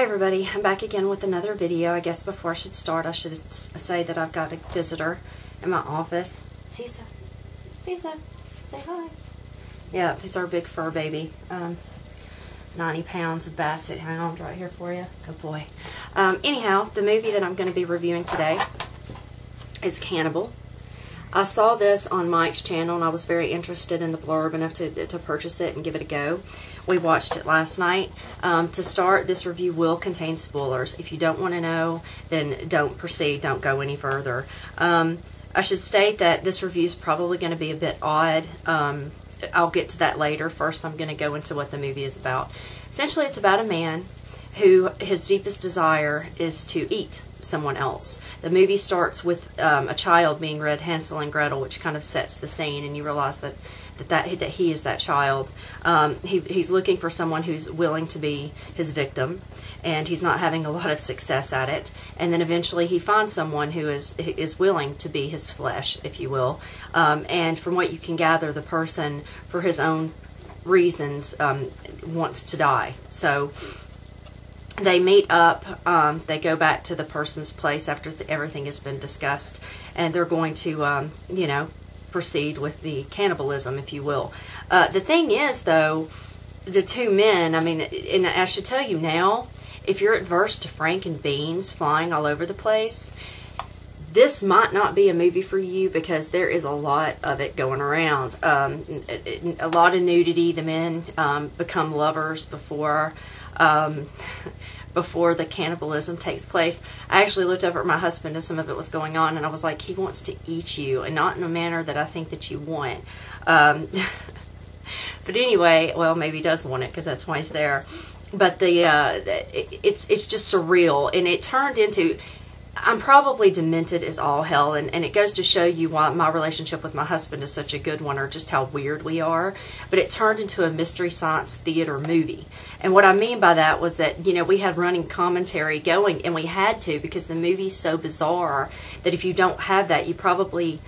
everybody, I'm back again with another video. I guess before I should start, I should say that I've got a visitor in my office. Caesar, say hi. Yeah, it's our big fur baby. 90 pounds of basset hound right here for you. Good boy. Anyhow, the movie that I'm going to be reviewing today is Cannibal. I saw this on Mike's channel and I was very interested in the blurb enough to purchase it and give it a go. We watched it last night. To start, this review will contain spoilers. If you don't want to know, then don't proceed, don't go any further. I should state that this review is probably going to be a bit odd. I'll get to that later. First, I'm going to go into what the movie is about. Essentially, it's about a man who his deepest desire is to eat someone else. The movie starts with a child being read Hansel and Gretel, which kind of sets the scene, and you realize that he is that child. He's looking for someone who's willing to be his victim, and he's not having a lot of success at it. And then eventually he finds someone who is willing to be his flesh, if you will. And from what you can gather, the person, for his own reasons, wants to die. So they meet up, they go back to the person's place after everything has been discussed, and they're going to, you know, proceed with the cannibalism, if you will. The thing is, though, the two men, I mean, and I should tell you now, if you're adverse to Frank and beans flying all over the place, this might not be a movie for you because there is a lot of it going around. A lot of nudity. The men become lovers before the cannibalism takes place. I actually looked over at my husband as some of it was going on, and I was like, he wants to eat you, and not in a manner that I think that you want. But anyway, well, maybe he does want it because that's why he's there. But it's just surreal, and it turned into, I'm probably demented as all hell, and it goes to show you why my relationship with my husband is such a good one, or just how weird we are. But it turned into a mystery science theater movie. And what I mean by that was that, you know, we had running commentary going, and we had to, because the movie's so bizarre that if you don't have that, you probably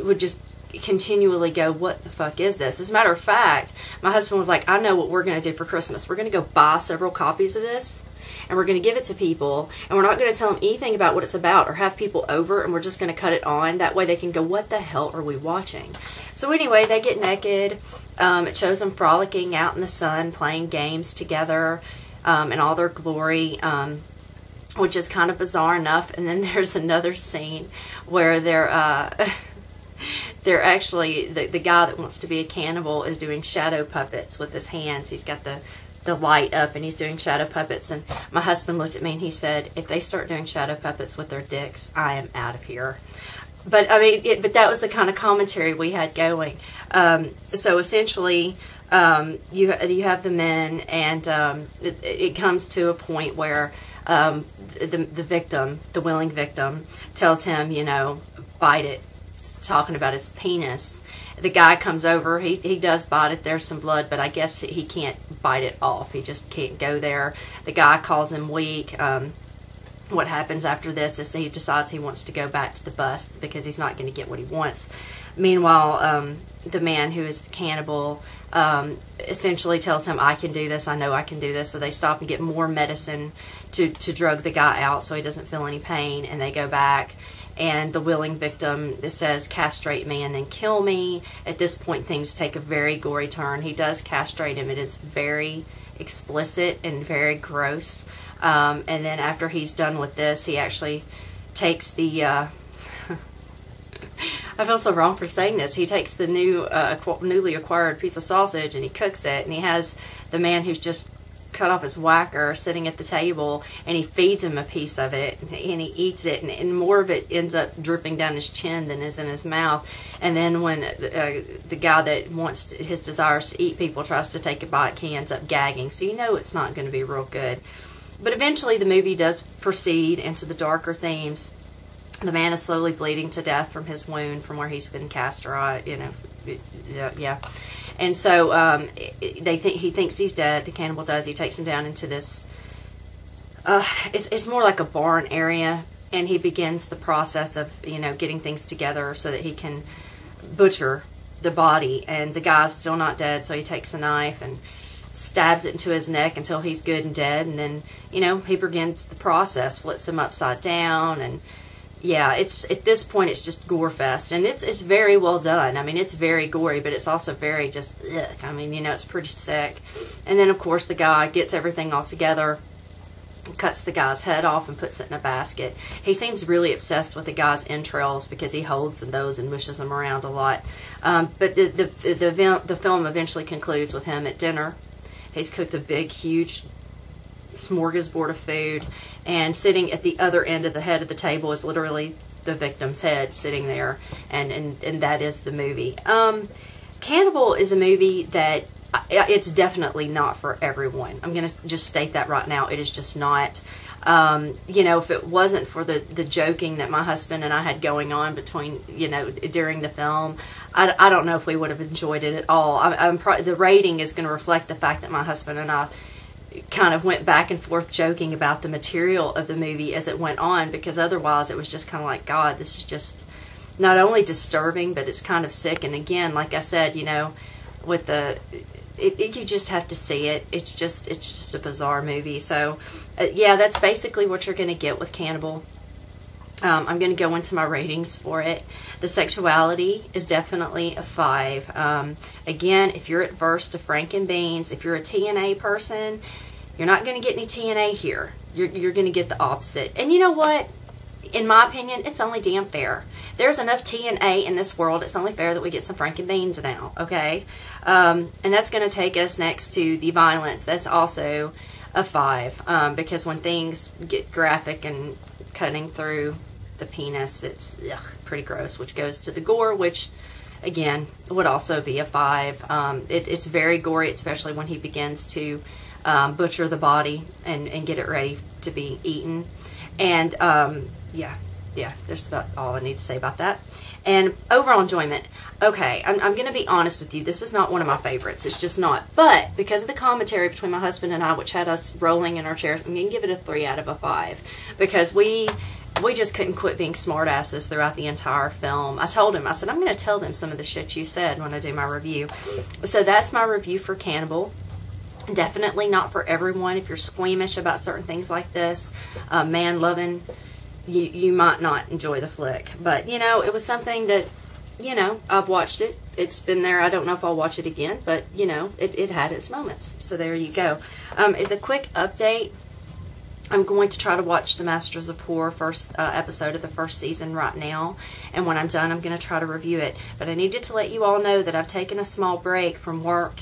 would just continually go, what the fuck is this? As a matter of fact, my husband was like, I know what we're going to do for Christmas. We're going to go buy several copies of this, and we're going to give it to people, and we're not going to tell them anything about what it's about or have people over, and we're just going to cut it on. That way they can go, what the hell are we watching? So anyway, they get naked. It shows them frolicking out in the sun, playing games together in all their glory, which is kind of bizarre enough. And then there's another scene where they're actually, the guy that wants to be a cannibal is doing shadow puppets with his hands. He's got the light up and he's doing shadow puppets, and my husband looked at me and he said, if they start doing shadow puppets with their dicks, I am out of here. But I mean, but that was the kind of commentary we had going. So essentially, you have the men, and it comes to a point where the victim, the willing victim, tells him, you know, bite it, talking about his penis. The guy comes over, he does bite it, there's some blood, but I guess he can't bite it off. He just can't go there. The guy calls him weak. What happens after this is he decides he wants to go back to the bus because he's not going to get what he wants. Meanwhile, the man who is the cannibal essentially tells him, I can do this, I know I can do this. So they stop and get more medicine to drug the guy out so he doesn't feel any pain, and they go back. And the willing victim says, castrate me and then kill me. At this point, things take a very gory turn. He does castrate him. It is very explicit and very gross. And then after he's done with this, he actually takes the... I feel so wrong for saying this. He takes the newly acquired piece of sausage and he cooks it. And he has the man who's just cut off his whacker sitting at the table, and he feeds him a piece of it, and he eats it, and more of it ends up dripping down his chin than is in his mouth. And then when the guy that wants his desires to eat people tries to take a bite, he ends up gagging. So you know it's not going to be real good. But eventually the movie does proceed into the darker themes. The man is slowly bleeding to death from his wound from where he's been castrated, you know, yeah. And so he thinks he's dead. The cannibal does. He takes him down into this, it's more like a barn area, and he begins the process of, you know, getting things together so that he can butcher the body. And the guy's still not dead, so he takes a knife and stabs it into his neck until he's good and dead, and then, you know, he begins the process, flips him upside down, and yeah, it's, at this point, it's just gore fest, and it's very well done. I mean, it's very gory, but it's also very just, ugh. I mean, you know, it's pretty sick. And then, of course, the guy gets everything all together, cuts the guy's head off and puts it in a basket. He seems really obsessed with the guy's entrails because he holds those and mushes them around a lot. But the film eventually concludes with him at dinner. He's cooked a big, huge smorgasbord of food, and sitting at the other end of the head of the table is literally the victim's head sitting there, and that is the movie. Cannibal is a movie that it's definitely not for everyone. I'm going to just state that right now. It is just not. You know, if it wasn't for the joking that my husband and I had going on between, you know, during the film, I don't know if we would have enjoyed it at all. The rating is going to reflect the fact that my husband and I kind of went back and forth joking about the material of the movie as it went on, because otherwise it was just kind of like, God, this is just not only disturbing, but it's kind of sick. And again, like I said, you know, with you just have to see it. It's just a bizarre movie. So yeah, that's basically what you're going to get with Cannibal. I'm going to go into my ratings for it. The sexuality is definitely a 5. Again, if you're adverse to Frankenbeans, if you're a TNA person, you're not going to get any TNA here. You're going to get the opposite. And you know what? In my opinion, it's only damn fair. There's enough TNA in this world. It's only fair that we get some Frankenbeans now, okay? And that's going to take us next to the violence. That's also a 5, because when things get graphic and cutting through the penis, it's pretty gross, which goes to the gore, which again would also be a 5. It's very gory, especially when he begins to butcher the body and get it ready to be eaten. And yeah, there's about all I need to say about that. And overall enjoyment. Okay, I'm going to be honest with you. This is not one of my favorites. It's just not. But because of the commentary between my husband and I, which had us rolling in our chairs, I'm going to give it a 3 out of a 5. Because we just couldn't quit being smartasses throughout the entire film. I told him, I said, I'm going to tell them some of the shit you said when I do my review. So that's my review for Cannibal. Definitely not for everyone. If you're squeamish about certain things like this, man-loving, you might not enjoy the flick. But, you know, it was something that, you know, I've watched it. It's been there. I don't know if I'll watch it again, but, you know, it had its moments. So there you go. As a quick update, I'm going to try to watch the Masters of Horror first episode of the first season right now. And when I'm done, I'm going to try to review it. But I needed to let you all know that I've taken a small break from work.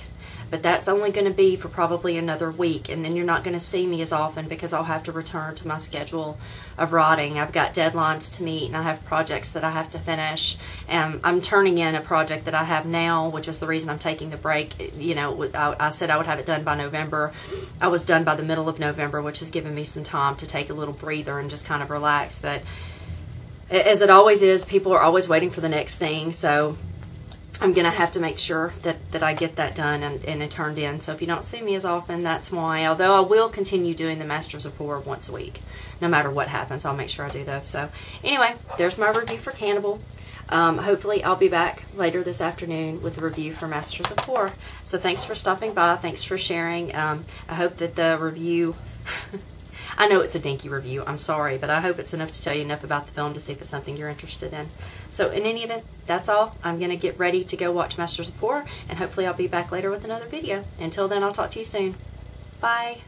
But that's only going to be for probably another week, and then you're not going to see me as often because I'll have to return to my schedule of writing. I've got deadlines to meet, and I have projects that I have to finish. And I'm turning in a project that I have now, which is the reason I'm taking the break. You know, I said I would have it done by November. I was done by the middle of November, which has given me some time to take a little breather and just kind of relax. But as it always is, people are always waiting for the next thing, so I'm going to have to make sure that I get that done and it turned in. So if you don't see me as often, that's why. Although I will continue doing the Masters of Horror once a week. No matter what happens, I'll make sure I do those. So anyway, there's my review for Cannibal. Hopefully I'll be back later this afternoon with a review for Masters of Horror. So thanks for stopping by. Thanks for sharing. I hope that the review... I know it's a dinky review, I'm sorry, but I hope it's enough to tell you enough about the film to see if it's something you're interested in. So in any event, that's all. I'm going to get ready to go watch Masters of Horror, and hopefully I'll be back later with another video. Until then, I'll talk to you soon. Bye.